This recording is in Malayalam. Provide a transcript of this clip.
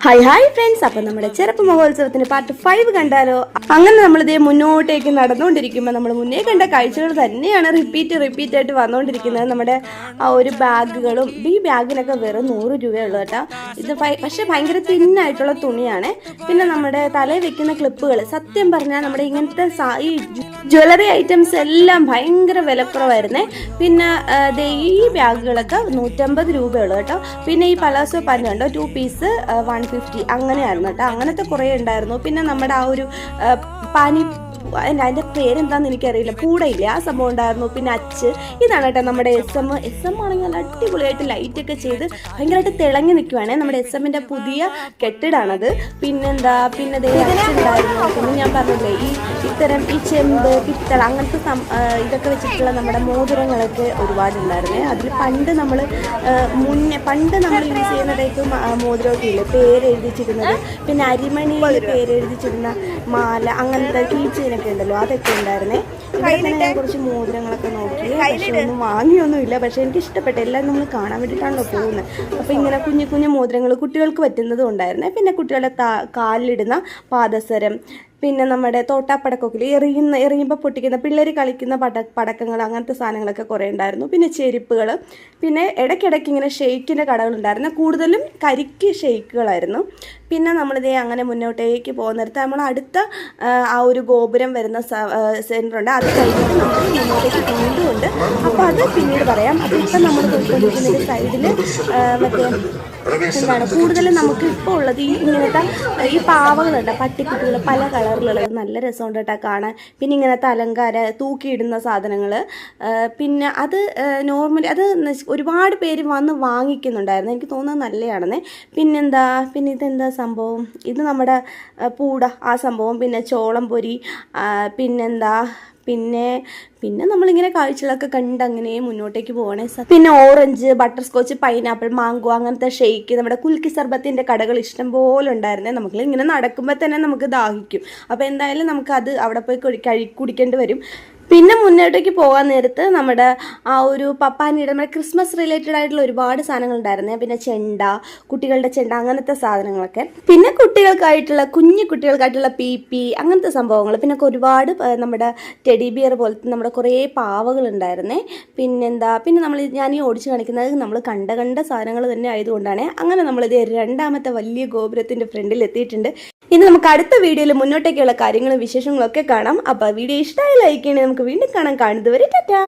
ഹായ് ഫ്രണ്ട്സ്, അപ്പം നമ്മുടെ ചെറുപ്പ് മഹോത്സവത്തിന് പാർട്ട് 5 കണ്ടാലോ? അങ്ങനെ നമ്മളിതേ മുന്നോട്ടേക്ക് നടന്നുകൊണ്ടിരിക്കുമ്പോൾ നമ്മൾ മുന്നേ കണ്ട കാഴ്ചകൾ തന്നെയാണ് റിപ്പീറ്റ് ആയിട്ട് വന്നുകൊണ്ടിരിക്കുന്നത്. നമ്മുടെ ആ ഒരു ബാഗുകളും ഈ ബാഗിനൊക്കെ വെറും 100 രൂപയുള്ളൂ കേട്ടോ. ഇത് പക്ഷേ ഭയങ്കര തിന്നായിട്ടുള്ള തുണിയാണ്. പിന്നെ നമ്മുടെ തലയിൽ വെക്കുന്ന ക്ലിപ്പുകൾ, സത്യം പറഞ്ഞാൽ നമ്മുടെ ഇങ്ങനത്തെ ഈ ജ്വല്ലറി ഐറ്റംസ് എല്ലാം ഭയങ്കര വിലക്കുറവായിരുന്നേ. പിന്നെ ഈ ബാഗുകളൊക്കെ 150 രൂപയുള്ളൂ കേട്ടോ. പിന്നെ ഈ പലാസോ പാൻറ് കണ്ടോ, 2 പീസ് 150 അങ്ങനെയായിരുന്നു കേട്ടോ. അങ്ങനത്തെ കുറേ ഉണ്ടായിരുന്നു. പിന്നെ നമ്മുടെ ആ ഒരു പാനി, അതിൻ്റെ പേരെന്താണെന്ന് എനിക്കറിയില്ല, പൂടയില്ലേ, ആ സംഭവം ഉണ്ടായിരുന്നു. പിന്നെ ഇതാണ് കേട്ടോ നമ്മുടെ എസ് എം ആണെങ്കിൽ നല്ല അടിപൊളിയായിട്ട് ലൈറ്റൊക്കെ ചെയ്ത് ഭയങ്കരമായിട്ട് തിളങ്ങി നിൽക്കുവാണേ. നമ്മുടെ SM-ൻ്റെ പുതിയ കെട്ടിടാണത്. പിന്നെന്താ, പിന്നെ ഉണ്ടായിരുന്നു. പിന്നെ ഞാൻ പറഞ്ഞില്ലേ, ഇത്തരം ഈ ചെമ്പ്, പിത്തള അങ്ങനത്തെ ഇതൊക്കെ വെച്ചിട്ടുള്ള നമ്മുടെ മോതിരങ്ങളൊക്കെ ഒരുപാടുണ്ടായിരുന്നേ. അതിൽ പണ്ട് നമ്മൾ യൂസ് ചെയ്യുന്ന ടൈപ്പ് മോതിരമൊക്കെ ഇല്ലേ, പേരെഴുതിച്ചിരുന്നത്. പിന്നെ അരിമണിയിൽ പേരെഴുതിച്ചിരുന്ന മാല, അങ്ങനത്തെ കീച്ചെയിനൊക്കെ ഉണ്ടല്ലോ, അതൊക്കെ ഉണ്ടായിരുന്നേ. ഇവിടെ തന്നെ ഞാൻ കുറച്ച് മോതിരങ്ങളൊക്കെ നോക്കി, പക്ഷെ ഒന്നും വാങ്ങിയൊന്നുമില്ല. പക്ഷെ എനിക്ക് ഇഷ്ടപ്പെട്ടു. എല്ലാം നമ്മൾ കാണാൻ വേണ്ടിയിട്ടാണല്ലോ പോകുന്നത്. അപ്പോൾ ഇങ്ങനെ കുഞ്ഞു മോതിരങ്ങൾ കുട്ടികൾക്ക് പറ്റുന്നതും ഉണ്ടായിരുന്നേ. പിന്നെ കുട്ടികളുടെ കാലിലിടുന്ന പാദസരം, പിന്നെ നമ്മുടെ തോട്ടാപ്പടക്കൊക്കെ എറിയുമ്പോൾ പൊട്ടിക്കുന്ന പിള്ളേർ കളിക്കുന്ന പടക്കങ്ങൾ, അങ്ങനത്തെ സാധനങ്ങളൊക്കെ കുറേ ഉണ്ടായിരുന്നു. പിന്നെ ചെരുപ്പുകൾ, പിന്നെ ഇടയ്ക്കിടയ്ക്ക് ഇങ്ങനെ ഷെയ്ക്കിൻ്റെ കടകളുണ്ടായിരുന്നു. കൂടുതലും കരിക്ക് ഷെയ്ക്കുകളായിരുന്നു. പിന്നെ നമ്മളിതേ അങ്ങനെ മുന്നോട്ടേക്ക് പോകുന്നിടത്ത് നമ്മൾ അടുത്ത ആ ഒരു ഗോപുരം വരുന്ന സെൻറ്ററുണ്ട്. അത് കഴിഞ്ഞിട്ട് നമ്മൾ മുന്നോട്ടേക്ക് വീണ്ടുമുണ്ട്. അപ്പോൾ അത് പിന്നീട് പറയാം. അതിപ്പോൾ നമ്മൾ പോയിക്കൊണ്ടിരിക്കുന്നതിൻ്റെ സൈഡിൽ മറ്റേ എന്താണ് കൂടുതലും നമുക്ക് ഇപ്പോൾ ഉള്ളത് ഇങ്ങനത്തെ ഈ പാവകളുണ്ട്, പട്ടിക്കുട്ടികൾ പല കളറിലുള്ളത്. നല്ല രസമുണ്ട് കേട്ടോ കാണാൻ. പിന്നെ ഇങ്ങനത്തെ അലങ്കാര തൂക്കിയിടുന്ന സാധനങ്ങൾ. പിന്നെ അത് നോർമലി അത് ഒരുപാട് പേര് വന്ന് വാങ്ങിക്കുന്നുണ്ടായിരുന്നു. എനിക്ക് തോന്നുന്നത് നല്ലതാണെന്നേ. പിന്നെ ഇതെന്താ സംഭവം, ഇത് നമ്മുടെ പൂട ആ സംഭവം. പിന്നെ ചോളം പൊരി, പിന്നെ നമ്മളിങ്ങനെ കാഴ്ചകളൊക്കെ കണ്ട് അങ്ങനെ മുന്നോട്ടേക്ക് പോകണേ. പിന്നെ orange, butter scotch, pineapple, mango അങ്ങനത്തെ ഷെയ്ക്ക്, നമ്മുടെ കുൽക്കി സർബത്തിൻ്റെ കടകൾ ഇഷ്ടം പോലെ ഉണ്ടായിരുന്നേ. നമുക്ക് ഇങ്ങനെ നടക്കുമ്പോൾ തന്നെ നമുക്ക് ദാഹിക്കും. അപ്പോൾ എന്തായാലും നമുക്കത് അവിടെ പോയി കുടിക്കേണ്ടി വരും. പിന്നെ മുന്നോട്ടേക്ക് പോകാൻ നേരത്ത് നമ്മുടെ ആ ഒരു പപ്പാനിയുടെ നമ്മുടെ ക്രിസ്മസ് റിലേറ്റഡ് ആയിട്ടുള്ള ഒരുപാട് സാധനങ്ങൾ ഉണ്ടായിരുന്നേ. പിന്നെ കുട്ടികളുടെ ചെണ്ട, അങ്ങനത്തെ സാധനങ്ങളൊക്കെ. പിന്നെ കുട്ടികൾക്കായിട്ടുള്ള PP അങ്ങനത്തെ സംഭവങ്ങൾ. പിന്നെ ഒരുപാട് നമ്മുടെ ടെഡി ബിയർ പോലത്തെ നമ്മുടെ കുറേ പാവകൾ ഉണ്ടായിരുന്നേ. പിന്നെ ഞാൻ ഈ ഓടിച്ച് കാണിക്കുന്നത് നമ്മൾ കണ്ട സാധനങ്ങൾ തന്നെ ആയതുകൊണ്ടാണ്. അങ്ങനെ നമ്മളിത് രണ്ടാമത്തെ വലിയ ഗോപുരത്തിൻ്റെ ഫ്രണ്ടിൽ എത്തിയിട്ടുണ്ട്. ഇനി നമുക്ക് അടുത്ത വീഡിയോയിൽ മുന്നോട്ടേക്കുള്ള കാര്യങ്ങളും വിശേഷങ്ങളും ഒക്കെ കാണാം. അപ്പോൾ വീഡിയോ ഇഷ്ടമായി ലൈക്ക് ചെയ്യണേ. നമുക്ക് വീണ്ടും കാണുന്നതുവരെ ടാറ്റാ.